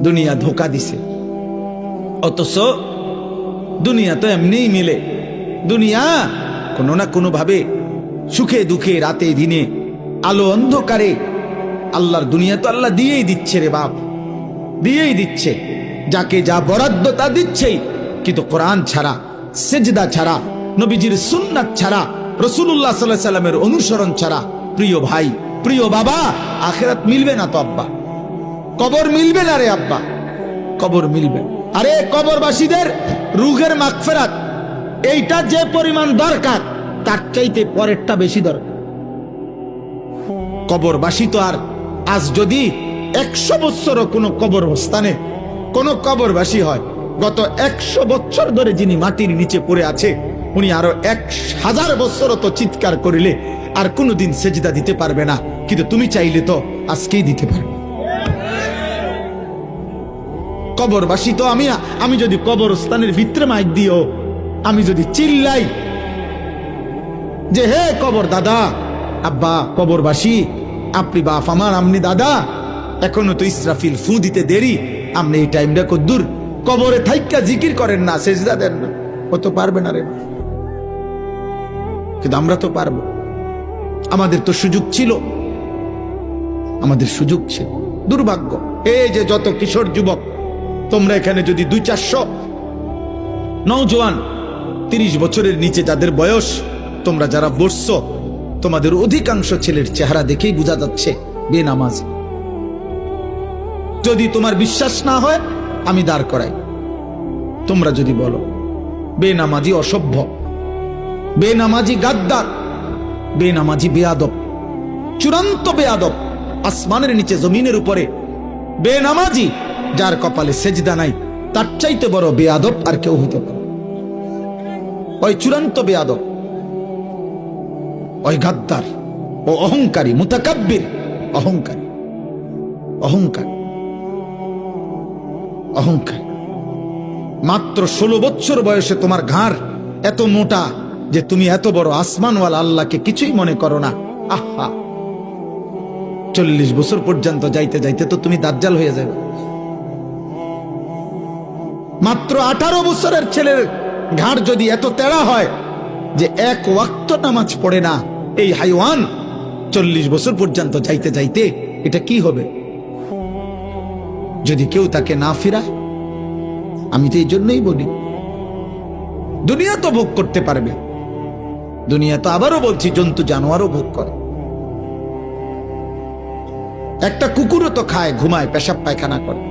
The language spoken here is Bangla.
দুনিয়া ধোকা দিছে। অথচ দুনিয়া তো এমনিই মিলে। দুনিয়া কোনো না কোনো ভাবে সুখে দুঃখে রাতে দিনে আলো অন্ধকারে আল্লাহর দুনিয়া তো আল্লাহ দিয়েই দিচ্ছে রে বাপ, দিয়েই দিচ্ছে। যাকে যা বরাদ্দ তা দিচ্ছেই। কিন্তু কোরআন ছাড়া, সেজদা ছাড়া, নবীজির সুন্নাত ছাড়া, রাসূলুল্লাহ সাল্লাল্লাহু আলাইহি সাল্লামের অনুসরণ ছাড়া, প্রিয় ভাই প্রিয় বাবা, আখিরাত মিলবে না তো আব্বা, কবর মিলবে না রে আব্বা, কবর মিলবে। আরে কবরবাসীদের রুহের মাগফিরাত এইটা যে পরিমাণ দরকার তার চাইতে পরেরটা বেশি দরকার। কবরবাসী তো আর আজ যদি 100 বছরও কোনো কবরস্থানে কোনো কবরবাসী হয়, গত 100 বছর ধরে যিনি মাটির নিচে পড়ে আছে উনি আরো 1000 বছরও তো চিৎকার করিলে আর কোনোদিন সেজদা দিতে পারবে না। কিন্তু তুমি চাইলে তো আজকেই দিতে পারবে। কবরবাসী তো আমি যদি কবরস্থানের ভিতরে মাইক দিও, আমি যদি চিল্লাই যে হে কবর দাদা আব্বা কবরবাসী, আপনি বাপ আমার, আমনি দাদা, এখনো তো ইসরাফিল ফু দিতে দেরি, আপনি এই টাইমটা কদ্দুর কবরে থাইকা জিকির করেন না, সেজদা দেন না, ও তো পারবে না রে। কিন্তু আমরা তো পারবো। আমাদের তো সুযোগ ছিল, আমাদের সুযোগ ছিল। দুর্ভাগ্য এই যে যত কিশোর যুবক তোমরা এখানে যদি 200-400 নওজোয়ান 30 বছরের নিচে যাদের বয়স তোমরা যারা বসছো, তোমাদের অধিকাংশ ছেলের চেহারা দেখেই বোঝা যাচ্ছে বেনামাজ। যদি তোমার বিশ্বাস না হয় আমি দাঁড় করাই, তোমরা যদি বলো বেনামাজি অসভ্য, বেনামাজি গাদ্দার, বেনামাজি বেয়াদব, চূড়ান্ত বেয়াদব, আসমানের নিচে জমিনের উপরে বেনামাজি যার কপালে সেজদা নাই তার চাইতে বড় বেয়াদব আর কেউ হইতে পারে। ওই চূড়ান্ত বেয়াদব, ওই গাদ্দার, ও অহংকারী, মুতাকাব্বির, অহংকারী, অহংকার, অহংকার। মাত্র 16 বছর বয়সে তোমার ঘাড় এত মোটা যে তুমি এত বড় আসমানওয়ালা আল্লাহকে কিছুই মনে করো না। আহা, 40 বছর পর্যন্ত যাইতে যাইতে তো তুমি দাজ্জাল হয়ে যাবে। মাত্র 18 বছরের ছেলের ঘাড় যদি এত তেড়া হয় যে এক ওয়াক্ত নামাজ পড়ে না, এই হাইওয়ান 40 বছর পর্যন্ত যাইতে যাইতে এটা কি হবে যদি কেউ তাকে না ফিরায়? আমি তো এই জন্যই বলি দুনিয়া তো ভোগ করতে পারবে, দুনিয়া তো আবারও বলছি জন্তু জানোয়ারও ভোগ করে। একটা কুকুরও তো খায়, ঘুমায়, পেশাব পায়খানা করে।